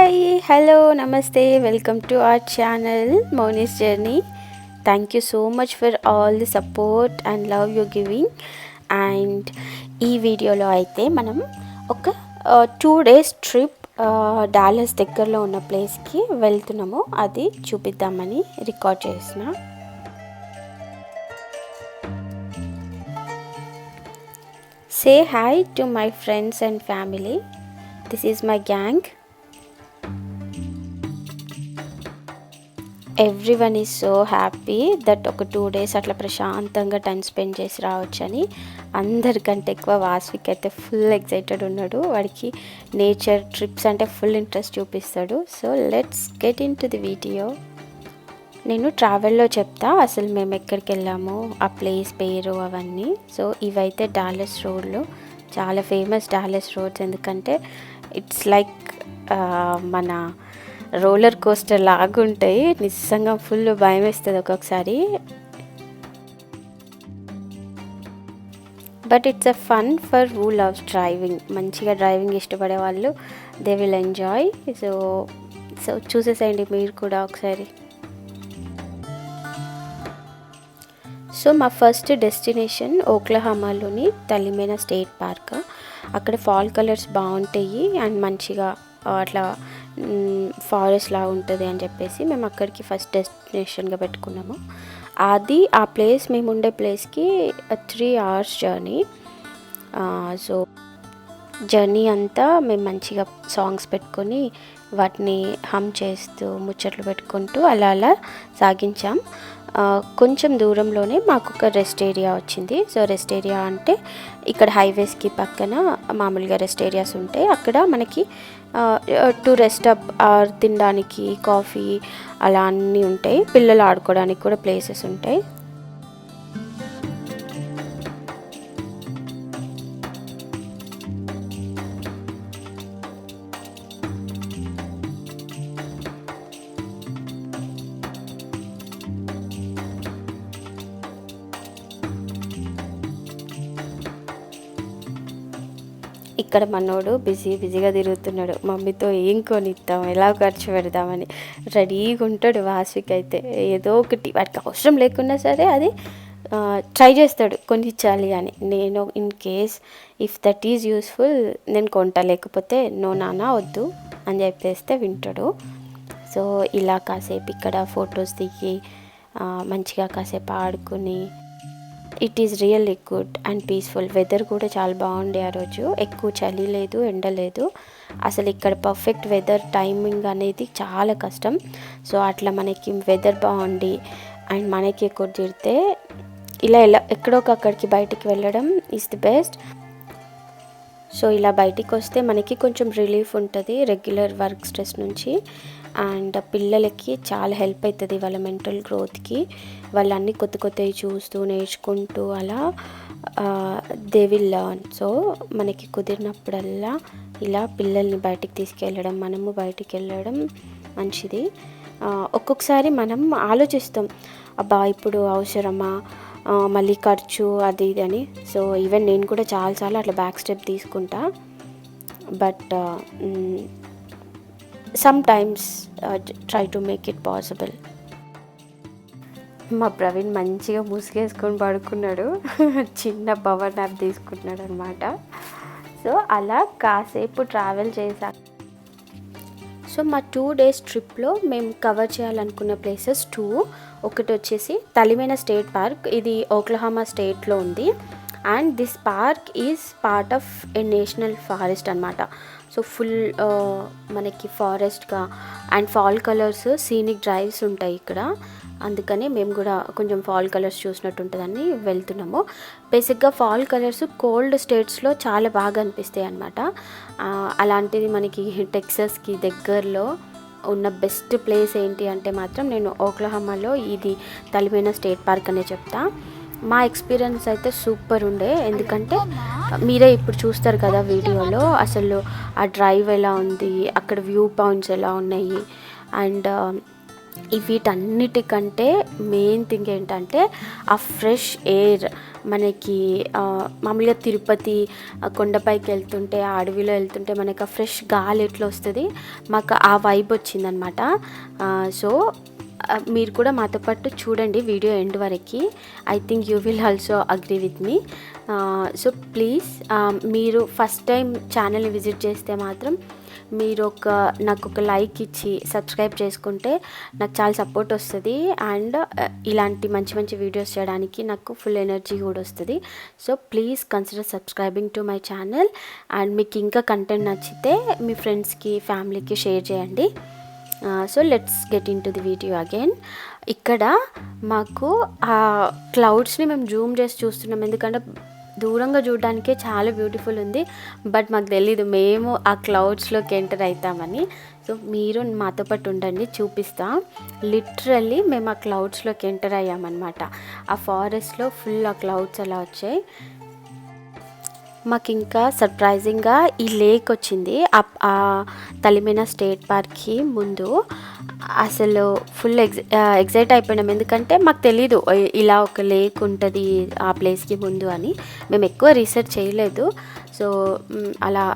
Hi, hello, namaste, welcome to our channel Moni's Journey. Thank you so much for all the support and love you're giving. And ఈ వీడియోలో అయితే మనం ఒక 2 days trip Dallas దగ్గరలో ఉన్న ప్లేస్కి వెళ్తున్నాము. అది చూపిద్దామని రికార్డ్ చేసిన. Say hi to my friends and family. This is my gang. Everyone is so happy that ఒక 2 days అట్లా ప్రశాంతంగా టైం స్పెండ్ చేసి రావచ్చని. అందరికంటే ఎక్కువ వాస్విక్ అయితే ఫుల్ ఎక్సైటెడ్ ఉన్నాడు. వాడికి నేచర్ ట్రిప్స్ అంటే ఫుల్ ఇంట్రెస్ట్ చూపిస్తాడు. So let's get in to the video. నేను ట్రావెల్లో చెప్తా అసలు మేము ఎక్కడికి వెళ్ళాము, ఆ ప్లేస్ పేరు అవన్నీ. సో ఇవైతే డాలస్ రోడ్లో చాలా ఫేమస్ డాలస్ రోడ్స్, ఎందుకంటే ఇట్స్ లైక్ మన రోలర్ కోస్టర్ లాగుంటాయి. నిజంగా ఫుల్ భయం వేస్తుంది ఒక్కొక్కసారి, but it's a fun for who loves driving. మంచిగా డ్రైవింగ్ ఇష్టపడే వాళ్ళు దే విల్ ఎంజాయ్. సో చూసేసేయండి మీరు కూడా ఒకసారి. సో మా ఫస్ట్ డెస్టినేషన్ ఓక్లహామాలోని తలిమేనా స్టేట్ పార్క్. అక్కడ ఫాల్ కలర్స్ బాగుంటాయి అండ్ మంచిగా అట్లా ఫారెస్ట్ లా ఉంటుంది అని చెప్పేసి మేము అక్కడికి ఫస్ట్ డెస్టినేషన్గా పెట్టుకున్నాము. అది ఆ ప్లేస్ మేము ఉండే ప్లేస్కి 3 hours జర్నీ. సో జర్నీ అంతా మేము మంచిగా సాంగ్స్ పెట్టుకొని వాటిని హమ్ చేస్తూ ముచ్చట్లు పెట్టుకుంటూ అలా అలా సాగించాం. కొంచెం దూరంలోనే మాకు ఒక రెస్ట్ ఏరియా వచ్చింది. సో రెస్ట్ ఏరియా అంటే ఇక్కడ హైవేస్కి పక్కన మామూలుగా రెస్ట్ ఏరియాస్ ఉంటాయి. అక్కడ మనకి టు రెస్ట్ అప్ తినడానికి కాఫీ అలా అన్నీ ఉంటాయి. పిల్లలు ఆడుకోవడానికి కూడా ప్లేసెస్ ఉంటాయి. ఇక్కడ మనోడు బిజీగా తిరుగుతున్నాడు. మమ్మీతో ఏం కొనిద్దాం, ఎలా ఖర్చు పెడదామని రెడీగా ఉంటాడు. వాస్విక్ అయితే ఏదో ఒకటి వాడికి అవసరం లేకున్నా సరే అది ట్రై చేస్తాడు కొనిచ్చాలి అని. నేను in case if that is useful నేను కొంటా, లేకపోతే నో నాన్న వద్దు అని చెప్పేస్తే వింటాడు. సో ఇలా కాసేపు ఇక్కడ ఫొటోస్ దిగి మంచిగా కాసేపు ఆడుకుని it is really good and peaceful. Weather కూడా చాలా బాగుండే ఆ రోజు. ఎక్కువ చలి లేదు, ఎండ లేదు. అసలు ఇక్కడ పర్ఫెక్ట్ వెదర్ టైమింగ్ అనేది చాలా కష్టం. సో అట్లా మనకి వెదర్ బాగుండి అండ్ మనకి కుదిరితే ఇలా ఎక్కడొకక్కడికి బయటికి వెళ్ళడం ఈజ్ ది బెస్ట్. సో ఇలా బయటికి వస్తే మనకి కొంచెం రిలీఫ్ ఉంటుంది రెగ్యులర్ వర్క్ స్ట్రెస్ నుంచి. అండ్ పిల్లలకి చాలా హెల్ప్ అవుతుంది వాళ్ళ మెంటల్ గ్రోత్కి. వాళ్ళు అన్నీ కొత్తవి చూస్తూ నేర్చుకుంటూ అలా దే విల్ లర్న్. సో మనకి కుదిరినప్పుడల్లా ఇలా పిల్లల్ని బయటికి తీసుకెళ్ళడం, మనము బయటికి వెళ్ళడం మంచిది. ఒక్కొక్కసారి మనం ఆలోచిస్తాం, అబ్బా ఇప్పుడు అవసరమా, మళ్ళీ ఖర్చు అది ఇది అని. సో ఈవెన్ నేను కూడా చాలాసార్లు అట్లా బ్యాక్ స్టెప్ తీసుకుంటా. But sometimes try to make it possible. మా ప్రవీణ్ మంచిగా ముసుగేసుకొని పడుకున్నాడు. చిన్న పవర్ నాప్ తీసుకుంటున్నాడు అనమాట. సో అలా కాసేపు ట్రావెల్ చేశాక సో మా 2 days ట్రిప్లో మేము కవర్ చేయాలనుకున్న ప్లేసెస్ 2. ఒకటి వచ్చేసి తలిమేనా స్టేట్ పార్క్. ఇది ఓక్లహామా స్టేట్లో ఉంది. And this park is part of a national forest అనమాట. సో ఫుల్ మనకి ఫారెస్ట్గా and fall colours scenic drives ఉంటాయి ఇక్కడ. అందుకని మేము కూడా కొంచెం ఫాల్ కలర్స్ చూసినట్టు ఉంటుందని వెళ్తున్నాము. బేసిక్గా ఫాల్ కలర్స్ కోల్డ్ స్టేట్స్లో చాలా బాగా అనిపిస్తాయి అన్నమాట. అలాంటిది మనకి టెక్సస్కి దగ్గరలో ఉన్న బెస్ట్ ప్లేస్ ఏంటి అంటే మాత్రం నేను ఓక్లహామాలో ఇది తలిమేనా స్టేట్ పార్క్ అనే చెప్తా. మా ఎక్స్పీరియన్స్ అయితే సూపర్ ఉండే, ఎందుకంటే మీరే ఇప్పుడు చూస్తారు కదా వీడియోలో అసలు ఆ డ్రైవ్ ఎలా ఉంది, అక్కడ వ్యూ పాయింట్స్ ఎలా ఉన్నాయి. అండ్ వీటన్నిటికంటే మెయిన్ థింగ్ ఏంటంటే ఆ ఫ్రెష్ ఎయిర్. మనకి మామూలుగా తిరుపతి కొండపైకి వెళ్తుంటే ఆ అడవిలో వెళ్తుంటే మనకు ఫ్రెష్ గాలి ఎట్లా వస్తుంది, మాకు ఆ వైబ్ వచ్చిందనమాట. సో మీరు కూడా మాతో పాటు చూడండి వీడియో ఎండ్ వరకు. I think you will also agree with me. So please మీరు ఫస్ట్ టైం ఛానల్ని విజిట్ చేస్తే మాత్రం మీరు నాకు ఒక లైక్ ఇచ్చి సబ్స్క్రైబ్ చేసుకుంటే నాకు చాలా సపోర్ట్ వస్తుంది. అండ్ ఇలాంటి మంచి మంచి వీడియోస్ చేయడానికి నాకు ఫుల్ ఎనర్జీ కూడా వస్తుంది. So please consider subscribing to my channel. And మీకు ఇంకా కంటెంట్ నచ్చితే మీ ఫ్రెండ్స్కి ఫ్యామిలీకి షేర్ చేయండి. So let's get in to the video again. ఇక్కడ మాకు ఆ క్లౌడ్స్ని మేము జూమ్ చేసి చూస్తున్నాం, ఎందుకంటే దూరంగా చూడడానికే చాలా బ్యూటిఫుల్ ఉంది. బట్ మాకు తెలీదు మేము ఆ క్లౌడ్స్లోకి ఎంటర్ అవుతామని. సో మీరు మాతో పాటు ఉండండి, చూపిస్తా. లిటరల్లీ మేము ఆ క్లౌడ్స్లోకి ఎంటర్ అయ్యామన్నమాట. ఆ ఫారెస్ట్లో ఫుల్ ఆ క్లౌడ్స్ అలా వచ్చాయి. మాకు ఇంకా సర్ప్రైజింగ్గా ఈ లేక్ వచ్చింది ఆ తలిమేన స్టేట్ పార్క్కి ముందు. అసలు ఫుల్ ఎగ్జైట్ అయిపోయినాం, ఎందుకంటే మాకు తెలీదు ఇలా ఒక లేక్ ఉంటుంది ఆ ప్లేస్కి ముందు అని. మేము ఎక్కువ రీసెర్చ్ చేయలేదు. సో అలా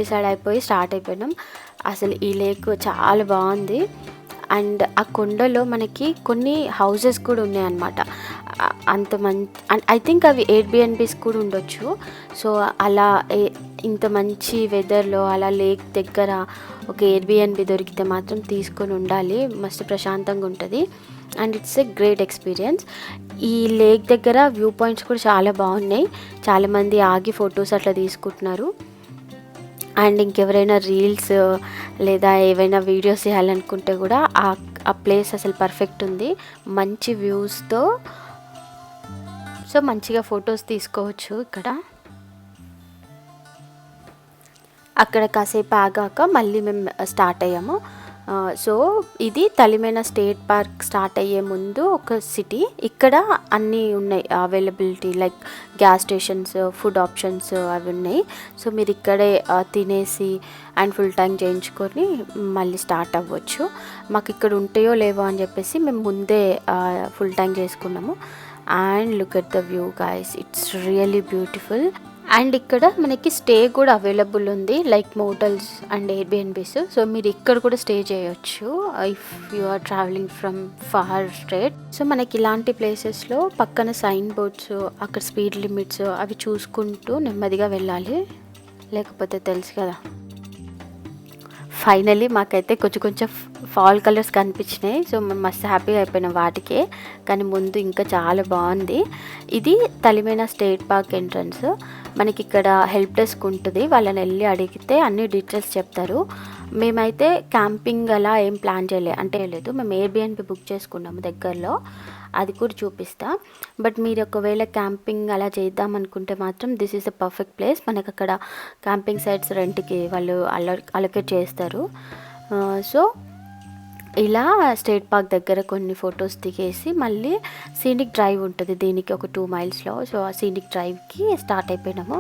డిసైడ్ అయిపోయి స్టార్ట్ అయిపోయినాం. అసలు ఈ లేక్ చాలా బాగుంది. అండ్ ఆ కొండలో మనకి కొన్ని హౌజెస్ కూడా ఉన్నాయన్నమాట. అంత ఐ థింక్ అవి ఎయిర్బిఎన్బీస్ కూడా ఉండొచ్చు. సో అలా ఇంత మంచి వెదర్లో అలా లేక్ దగ్గర ఒక ఎయిర్బిఎన్బీ దొరికితే మాత్రం తీసుకొని ఉండాలి, మస్తు ప్రశాంతంగా ఉంటుంది. And it's a great experience. ఈ లేక్ దగ్గర వ్యూ పాయింట్స్ కూడా చాలా బాగున్నాయి, చాలామంది ఆగి ఫొటోస్ అట్లా తీసుకుంటున్నారు. అండ్ ఇంకెవరైనా రీల్స్ లేదా ఏవైనా వీడియోస్ చేయాలనుకుంటే కూడా ఆ ప్లేస్ అసలు పర్ఫెక్ట్ ఉంది, మంచి వ్యూస్తో. సో మంచిగా ఫొటోస్ తీసుకోవచ్చు ఇక్కడ. అక్కడ కాసేపు ఆగాక మళ్ళీ మేము స్టార్ట్ అయ్యాము. సో ఇది తలిమేన స్టేట్ పార్క్ స్టార్ట్ అయ్యే ముందు ఒక సిటీ. ఇక్కడ అన్నీ ఉన్నాయి availability, like gas stations, food options అవి ఉన్నాయి. సో మీరు ఇక్కడే తినేసి అండ్ ఫుల్ ట్యాంక్ చేయించుకొని మళ్ళీ స్టార్ట్ అవ్వచ్చు. మాకు ఇక్కడ ఉంటాయో లేవో అని చెప్పేసి మేము ముందే ఫుల్ ట్యాంక్ చేసుకున్నాము. And look at the view guys, it's really beautiful. And ఇక్కడ మనకి స్టే కూడా అవైలబుల్ ఉంది, like motels and Airbnbs. So మీరు ఇక్కడ కూడా స్టే చేయొచ్చు if you are travelling from far state. So మనకి ఇలాంటి ప్లేసెస్లో పక్కన సైన్ బోర్డ్స్, అక్కడ స్పీడ్ లిమిట్స్ అవి చూసుకుంటూ నెమ్మదిగా వెళ్ళాలి, లేకపోతే తెలుసు కదా. ఫైనలీ మాకైతే కొంచెం ఫాల్ కలర్స్ కనిపించినాయి. సో మేము మస్తు హ్యాపీగా అయిపోయినాం వాటికే. కానీ ముందు ఇంకా చాలా బాగుంది. ఇది తలిమేన స్టేట్ పార్క్ ఎంట్రన్స్. మనకి ఇక్కడ హెల్ప్ డెస్క్ ఉంటుంది, వాళ్ళని వెళ్ళి అడిగితే అన్ని డీటెయిల్స్ చెప్తారు. మేమైతే క్యాంపింగ్ అలా ఏం ప్లాన్ చేయలేదు, మేము ఎయిర్బిఎన్బీ బుక్ చేసుకున్నాము దగ్గరలో, అది కూడా చూపిస్తా. బట్ మీరు ఒకవేళ క్యాంపింగ్ అలా చేద్దాం అనుకుంటే మాత్రం this is the perfect place. మనకు అక్కడ క్యాంపింగ్ సైట్స్ రెంట్కి వాళ్ళు అలొకేట్ చేస్తారు. సో ఇలా స్టేట్ పార్క్ దగ్గర కొన్ని ఫొటోస్ దిగేసి మళ్ళీ సీనిక్ డ్రైవ్ ఉంటుంది దీనికి ఒక 2 మైల్స్లో. సో ఆ సీనిక్ డ్రైవ్కి స్టార్ట్ అయిపోయినాము.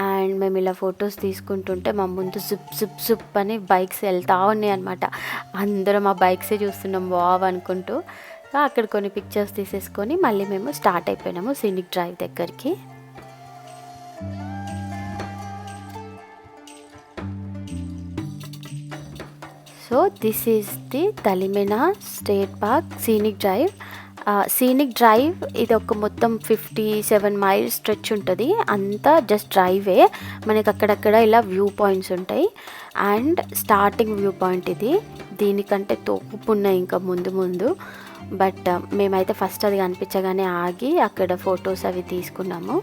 అండ్ మేము ఇలా ఫొటోస్ తీసుకుంటుంటే మా ముందు జుప్ జుప్ జుప్ అని బైక్స్ వెళ్తూ ఉన్నాయి అనమాట. అందరం ఆ బైక్సే చూస్తున్నాం వావ్ అనుకుంటూ. సో అక్కడ కొన్ని పిక్చర్స్ తీసేసుకొని మళ్ళీ మేము స్టార్ట్ అయిపోయినాము సీనిక్ డ్రైవ్ దగ్గరికి. So this is the Talimena state park scenic drive. Scenic drive ఇది ఒక మొత్తం 57 మైల్స్ స్ట్రెచ్ ఉంటుంది, అంతా జస్ట్ డ్రైవే. మనకి అక్కడక్కడ ఇలా వ్యూ పాయింట్స్ ఉంటాయి. అండ్ స్టార్టింగ్ వ్యూ పాయింట్ ఇది, దీనికంటే తోపు ఉన్నాయి ఇంకా ముందు. బట్ మేమైతే ఫస్ట్ అది కనిపించగానే ఆగి అక్కడ ఫొటోస్ అవి తీసుకున్నాము.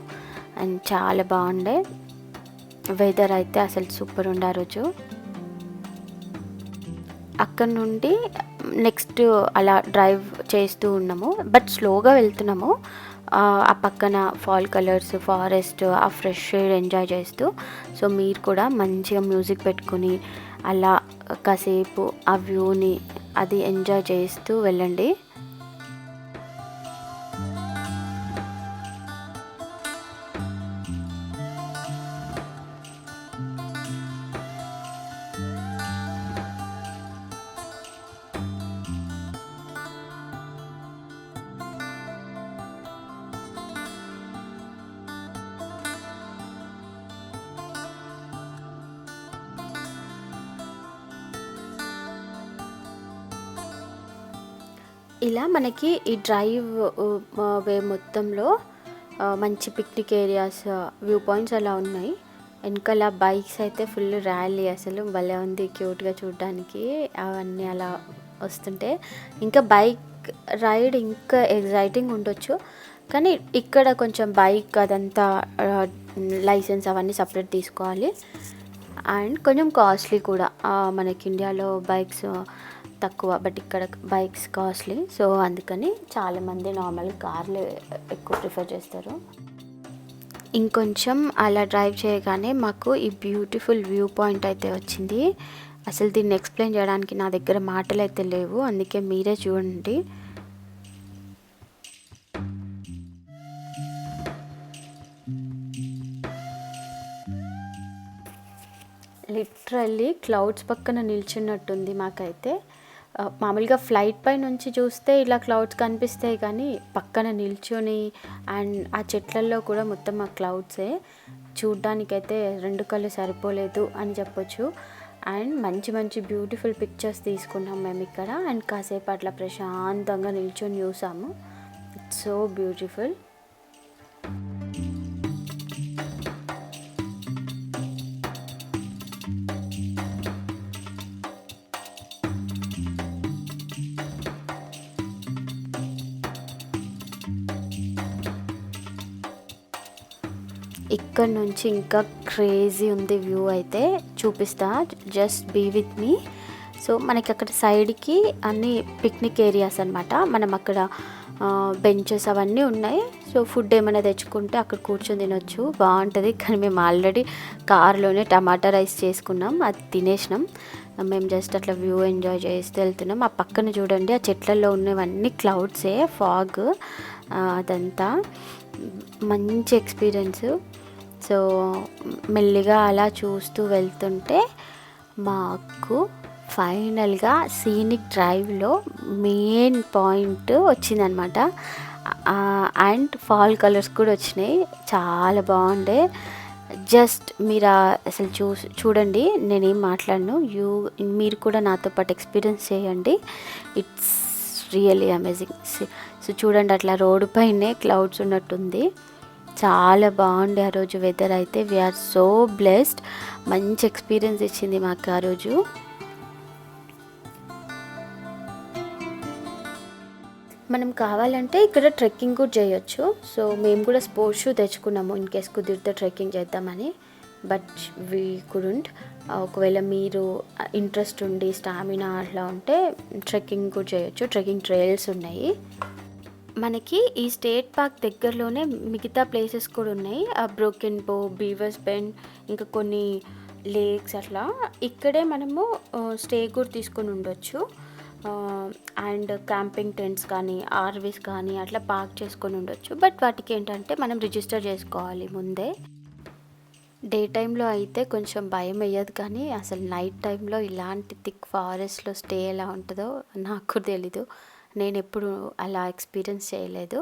అండ్ చాలా బాగుండే, వెదర్ అయితే అసలు సూపర్ ఉండే ఆ రోజు. అక్కడ నుండి నెక్స్ట్ అలా డ్రైవ్ చేస్తూ ఉన్నాము, బట్ స్లోగా వెళ్తున్నాము. ఆ పక్కన ఫాల్ కలర్స్, ఫారెస్ట్, ఆ ఫ్రెష్ ఎయిర్ ఎంజాయ్ చేస్తూ. సో మీరు కూడా మంచిగా మ్యూజిక్ పెట్టుకుని అలా కాసేపు ఆ వ్యూని అది ఎంజాయ్ చేస్తూ వెళ్ళండి. ఇలా మనకి ఈ డ్రైవ్ వే మొత్తంలో మంచి పిక్నిక్ ఏరియాస్, వ్యూ పాయింట్స్ అలా ఉన్నాయి. వెనకాల బైక్స్ అయితే ఫుల్ ర్యాలీ, అసలు భలే ఉంది క్యూట్గా చూడడానికి. అవన్నీ అలా వస్తుంటే ఇంకా బైక్ రైడ్ ఇంకా ఎగ్జైటింగ్ ఉండొచ్చు, కానీ ఇక్కడ కొంచెం బైక్ అదంతా లైసెన్స్ అవన్నీ సపరేట్ తీసుకోవాలి. అండ్ కొంచెం కాస్ట్లీ కూడా. మనకి ఇండియాలో బైక్స్ తక్కువ, బట్ ఇక్కడ బైక్స్ కాస్ట్లీ. సో అందుకని చాలామంది నార్మల్ కార్లు ఎక్కువ ప్రిఫర్ చేస్తారు. ఇంకొంచెం అలా డ్రైవ్ చేయగానే మాకు ఈ బ్యూటిఫుల్ వ్యూ పాయింట్ అయితే వచ్చింది. అసలు దీన్ని ఎక్స్ప్లెయిన్ చేయడానికి నా దగ్గర మాటలు అయితే లేవు, అందుకే మీరే చూడండి. లిటరల్లీ క్లౌడ్స్ పక్కన నిల్చున్నట్టుంది మాకైతే. మామూలుగా ఫ్లైట్ పై నుంచి చూస్తే ఇలా క్లౌడ్స్ కనిపిస్తాయి, కానీ పక్కన నిల్చొని అండ్ ఆ చెట్లల్లో కూడా మొత్తం ఆ క్లౌడ్సే. చూడ్డానికైతే రెండు కళ్ళు సరిపోలేదు అని చెప్పొచ్చు. అండ్ మంచి మంచి బ్యూటిఫుల్ పిక్చర్స్ తీసుకున్నాం మేము ఇక్కడ. అండ్ కాసేపు అట్లా ప్రశాంతంగా నిల్చొని చూసాము. It's so beautiful. ఇక్కడ నుంచి ఇంకా క్రేజీ ఉంది వ్యూ అయితే, చూపిస్తా, just be with me. So మనకి అక్కడ సైడ్కి అన్ని పిక్నిక్ ఏరియాస్ అనమాట. మనం అక్కడ బెంచెస్ అవన్నీ ఉన్నాయి. సో ఫుడ్ ఏమైనా తెచ్చుకుంటే అక్కడ కూర్చొని తినొచ్చు, బాగుంటుంది. కానీ మేము ఆల్రెడీ కార్లోనే టమాటా రైస్ చేసుకున్నాం, అది తినేసినాం. మేము జస్ట్ అట్లా వ్యూ ఎంజాయ్ చేస్తూ వెళ్తున్నాం. ఆ పక్కన చూడండి, ఆ చెట్లలో ఉన్నవన్నీ క్లౌడ్సే, ఫాగ్ అదంతా. మంచి ఎక్స్పీరియన్స్. సో మెల్లిగా అలా చూస్తూ వెళ్తుంటే మాకు ఫైనల్గా సీనిక్ డ్రైవ్లో మెయిన్ పాయింట్ వచ్చిందనమాట. అండ్ ఫాల్ కలర్స్ కూడా వచ్చినాయి, చాలా బాగుండే. జస్ట్ మీరు అసలు చూడండి, నేనేం మాట్లాడను, మీరు కూడా నాతో పాటు ఎక్స్పీరియన్స్ చేయండి. It's really amazing. సో చూడండి, అట్లా రోడ్డు పైనే క్లౌడ్స్ ఉన్నట్టుంది. చాలా బాగుండే ఆ రోజు వెదర్ అయితే. We are so blessed. మంచి ఎక్స్పీరియన్స్ ఇచ్చింది మాకు ఆ రోజు. మనం కావాలంటే ఇక్కడ ట్రెక్కింగ్ కూడా చేయొచ్చు. సో మేము కూడా స్పోర్ట్స్ షూ తెచ్చుకున్నాము ఇన్ కేస్ కుదిరితే ట్రెక్కింగ్ చేద్దామని, బట్ వీ కుడెంట్. ఒకవేళ మీరు ఇంట్రెస్ట్ ఉండి స్టామినా అట్లా ఉంటే ట్రెక్కింగ్ కూడా చేయొచ్చు. ట్రెక్కింగ్ ట్రైల్స్ ఉన్నాయి. మనకి ఈ స్టేట్ పార్క్ దగ్గరలోనే మిగతా ప్లేసెస్ కూడా ఉన్నాయి. బ్రోకెన్ బో, బీవర్స్ బెండ్, ఇంకా కొన్ని లేక్స్ అట్లా. ఇక్కడే మనము స్టే కూడా తీసుకొని ఉండొచ్చు. అండ్ క్యాంపింగ్ టెంట్స్ కానీ ఆర్వీస్ కానీ అట్లా పార్క్ చేసుకొని ఉండొచ్చు. బట్ వాటికి ఏంటంటే మనం రిజిస్టర్ చేసుకోవాలి ముందే. డే టైంలో అయితే కొంచెం భయం వేయదు, కానీ అసలు నైట్ టైంలో ఇలాంటి థిక్ ఫారెస్ట్లో స్టే ఎలా ఉంటుందో నాకు కూడా తెలీదు. నేను ఎప్పుడు అలా ఎక్స్పీరియన్స్ చేయలేదు,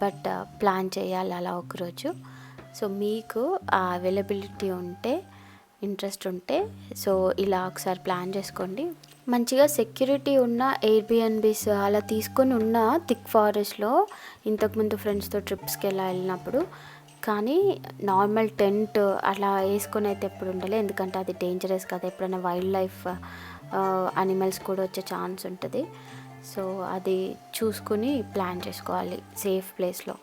బట్ ప్లాన్ చేయాలి అలా ఒకరోజు. సో మీకు ఆ అవైలబిలిటీ ఉంటే, ఇంట్రెస్ట్ ఉంటే, సో ఇలా ఒకసారి ప్లాన్ చేసుకోండి. మంచిగా సెక్యూరిటీ ఉన్న ఎయిర్బిఎన్బీస్ అలా తీసుకొని ఉన్న థిక్ ఫారెస్ట్లో ఇంతకుముందు ఫ్రెండ్స్తో ట్రిప్స్కి ఎలా వెళ్ళినప్పుడు. కానీ నార్మల్ టెంట్ అలా వేసుకొని అయితే ఎప్పుడు ఉండాలి, ఎందుకంటే అది డేంజరస్ కదా, ఎప్పుడైనా వైల్డ్ లైఫ్ అనిమల్స్ కూడా వచ్చే ఛాన్స్ ఉంటుంది. సో అది చూసుకుని ప్లాన్ చేసుకోవాలి సేఫ్ ప్లేస్లో.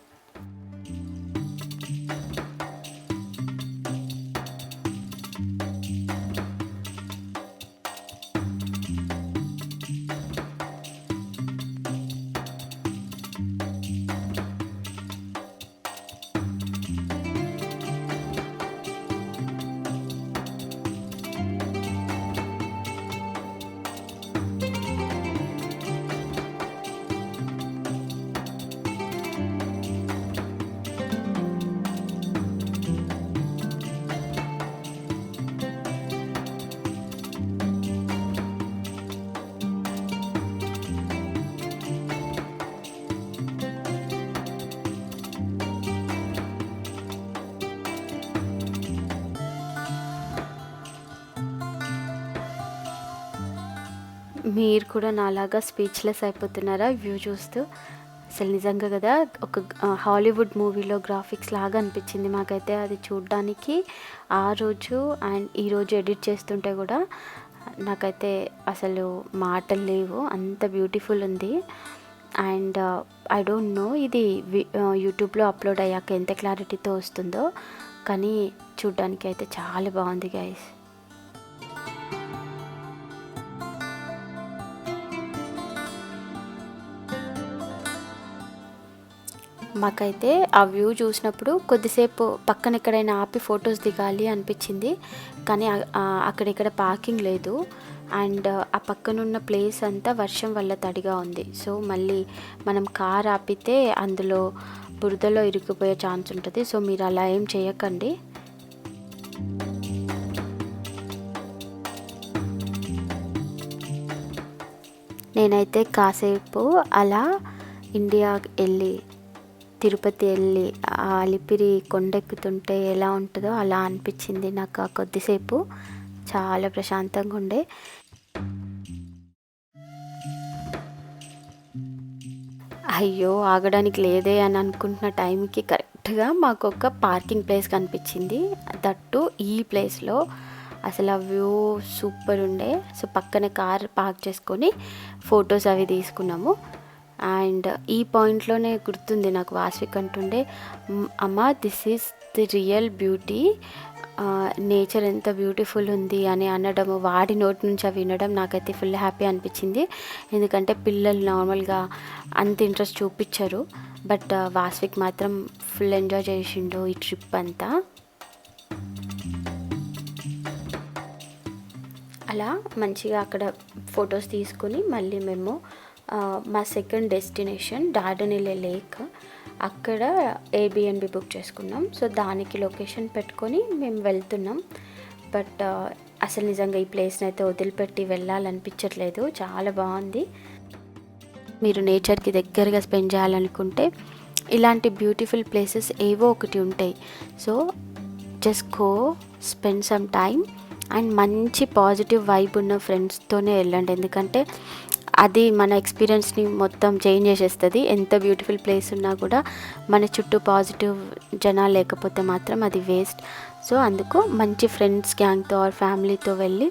మీరు కూడా నాలాగా స్పీచ్లెస్ అయిపోతున్నారా వ్యూ చూస్తూ? అసలు నిజంగా కదా, ఒక హాలీవుడ్ మూవీలో గ్రాఫిక్స్ లాగా అనిపించింది మాకైతే అది చూడ్డానికి. ఆ రోజు అండ్ ఈరోజు ఎడిట్ చేస్తుంటే కూడా నాకైతే అసలు మాటలు లేవు, అంత బ్యూటిఫుల్ ఉంది. అండ్ ఐ డోంట్ నో ఇది యూట్యూబ్లో అప్లోడ్ అయ్యాక ఎంత క్లారిటీతో వస్తుందో, కానీ చూడ్డానికి అయితే చాలా బాగుంది గైస్. మాకైతే ఆ వ్యూ చూసినప్పుడు కొద్దిసేపు పక్కన ఎక్కడైనా ఆపి ఫొటోస్ దిగాలి అనిపించింది, కానీ అక్కడిక్కడ పార్కింగ్ లేదు. అండ్ ఆ పక్కనున్న ప్లేస్ అంతా వర్షం వల్ల తడిగా ఉంది. సో మళ్ళీ మనం కార్ ఆపితే అందులో బురదలో ఇరుక్కుపోయే ఛాన్స్ ఉంటుంది. సో మీరు అలా ఏం చేయకండి. నేనైతే కాసేపు అలా ఇండియా వెళ్ళి తిరుపతి వెళ్ళి ఆ అలిపిరి కొండెక్కుతుంటే ఎలా ఉంటుందో అలా అనిపించింది నాకు. ఆ కొద్దిసేపు చాలా ప్రశాంతంగా ఉండే. అయ్యో ఆగడానికి లేదే అని అనుకుంటున్న టైంకి కరెక్ట్గా మాకు ఒక పార్కింగ్ ప్లేస్ కనిపించింది. దట్టు ఈ ప్లేస్లో అసలు ఆ వ్యూ సూపర్ ఉండే. సో పక్కన కార్ పార్క్ చేసుకొని ఫొటోస్ అవి తీసుకున్నాము. అండ్ ఈ పాయింట్లోనే గుర్తుంది నాకు వాస్విక్ అంటుండే, అమ్మ this is the real beauty, nature ఎంత బ్యూటిఫుల్ ఉంది అని అనడము, వాడి నోటి నుంచి అవి వినడం నాకైతే ఫుల్ హ్యాపీ అనిపించింది. ఎందుకంటే పిల్లలు నార్మల్గా అంత ఇంట్రెస్ట్ చూపించరు, బట్ వాస్విక్ మాత్రం ఫుల్ ఎంజాయ్ చేసిండు ఈ ట్రిప్ అంతా. అలా మంచిగా అక్కడ ఫొటోస్ తీసుకుని మళ్ళీ మేము మా సెకండ్ డెస్టినేషన్ డార్డనెల్లే లేక్, అక్కడ ఎయిర్బిఎన్బి బుక్ చేసుకున్నాం. సో దానికి లొకేషన్ పెట్టుకొని మేము వెళ్తున్నాం. బట్ అసలు నిజంగా ఈ ప్లేస్ని అయితే వదిలిపెట్టి వెళ్ళాలనిపించట్లేదు, చాలా బాగుంది. మీరు నేచర్కి దగ్గరగా స్పెండ్ చేయాలనుకుంటే ఇలాంటి బ్యూటిఫుల్ ప్లేసెస్ ఏవో ఒకటి ఉంటాయి. So just go spend some time and మంచి పాజిటివ్ వైబ్ ఉన్న ఫ్రెండ్స్తోనే వెళ్ళండి. ఎందుకంటే అది మన ఎక్స్పీరియన్స్ని మొత్తం చేంజ్ చేసేస్తుంది. ఎంత బ్యూటిఫుల్ ప్లేస్ ఉన్నా కూడా మన చుట్టూ పాజిటివ్ జనాలు లేకపోతే మాత్రం అది వేస్ట్. సో అందుకు మంచి ఫ్రెండ్స్ గ్యాంగ్తో ఆర్ ఫ్యామిలీతో వెళ్ళి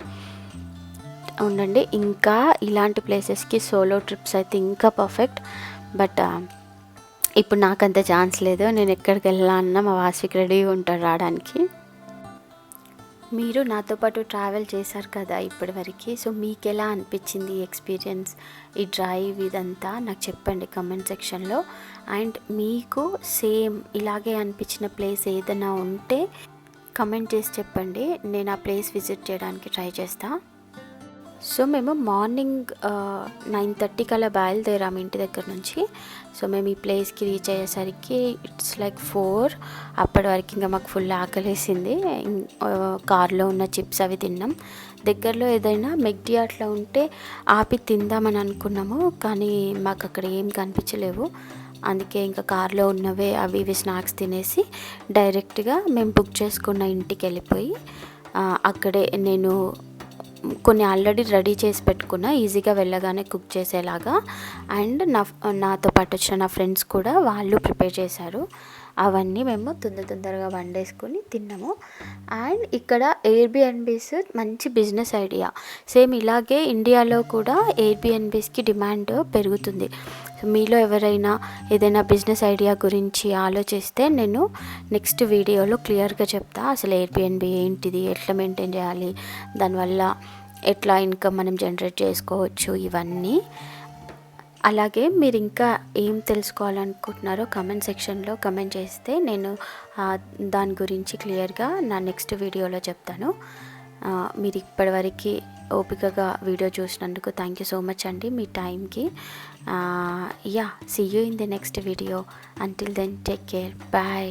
ఉండండి. ఇంకా ఇలాంటి ప్లేసెస్కి సోలో ట్రిప్స్ అయితే ఇంకా పర్ఫెక్ట్. బట్ ఇప్పుడు నాకంత ఛాన్స్ లేదు. నేను ఎక్కడికి వెళ్ళాలన్నా మా వాసికి రెడీగా ఉంటాడు రావడానికి. మీరు నాతో పాటు ట్రావెల్ చేశారు కదా ఇప్పటివరకు. సో మీకు ఎలా అనిపించింది ఈ ఎక్స్పీరియన్స్, ఈ డ్రైవ్ ఇదంతా నాకు చెప్పండి కమెంట్ సెక్షన్లో. అండ్ మీకు సేమ్ ఇలాగే అనిపించిన ప్లేస్ ఏదైనా ఉంటే కమెంట్ చేసి చెప్పండి, నేను ఆ ప్లేస్ విజిట్ చేయడానికి ట్రై చేస్తాను. సో మేము మార్నింగ్ 9:30 అలా బయలుదేరాము ఇంటి దగ్గర నుంచి. సో మేము ఈ ప్లేస్కి రీచ్ అయ్యేసరికి ఇట్స్ లైక్ 4. అప్పటి వరకు ఇంకా మాకు ఫుల్ ఆకలేసింది. కార్లో ఉన్న చిప్స్ అవి తిన్నాం. దగ్గరలో ఏదైనా మెక్డీ అట్లా ఉంటే ఆపి తిందామని అనుకున్నాము, కానీ మాకు అక్కడ ఏం కనిపించలేవు. అందుకే ఇంకా కార్లో ఉన్నవే అవి ఇవి స్నాక్స్ తినేసి డైరెక్ట్గా మేము బుక్ చేసుకున్న ఇంటికి వెళ్ళిపోయి అక్కడే నేను కొన్ని ఆల్రెడీ రెడీ చేసి పెట్టుకున్నా, ఈజీగా వెళ్ళగానే కుక్ చేసేలాగా. అండ్ నాతో పాటు వచ్చిన నా ఫ్రెండ్స్ కూడా వాళ్ళు ప్రిపేర్ చేశారు. అవన్నీ మేము తొందరగా వండేసుకొని తిన్నాము. అండ్ ఇక్కడ ఎయిర్బిఎన్బీస్ మంచి బిజినెస్ ఐడియా. సేమ్ ఇలాగే ఇండియాలో కూడా ఎయిర్బిఎన్బీస్కి డిమాండ్ పెరుగుతుంది. మీలో ఎవరైనా ఏదైనా బిజినెస్ ఐడియా గురించి ఆలోచిస్తే నేను నెక్స్ట్ వీడియోలో క్లియర్గా చెప్తా. అసలు ఎయిర్బిఎన్బీ ఏంటిది, ఎట్లా మెయింటైన్ చేయాలి, దానివల్ల ఎట్లా ఇన్కమ్ మనం జనరేట్ చేసుకోవచ్చు, ఇవన్నీ. అలాగే మీరు ఇంకా ఏం తెలుసుకోవాలనుకుంటున్నారో కమెంట్ సెక్షన్లో కమెంట్ చేస్తే నేను దాని గురించి క్లియర్గా నా నెక్స్ట్ వీడియోలో చెప్తాను. మీరు ఇప్పటివరకు ఓపికగా వీడియో చూసినందుకు థ్యాంక్ యూ సో మచ్ అండి మీ టైంకి. See you in the next video. Until then take care, bye.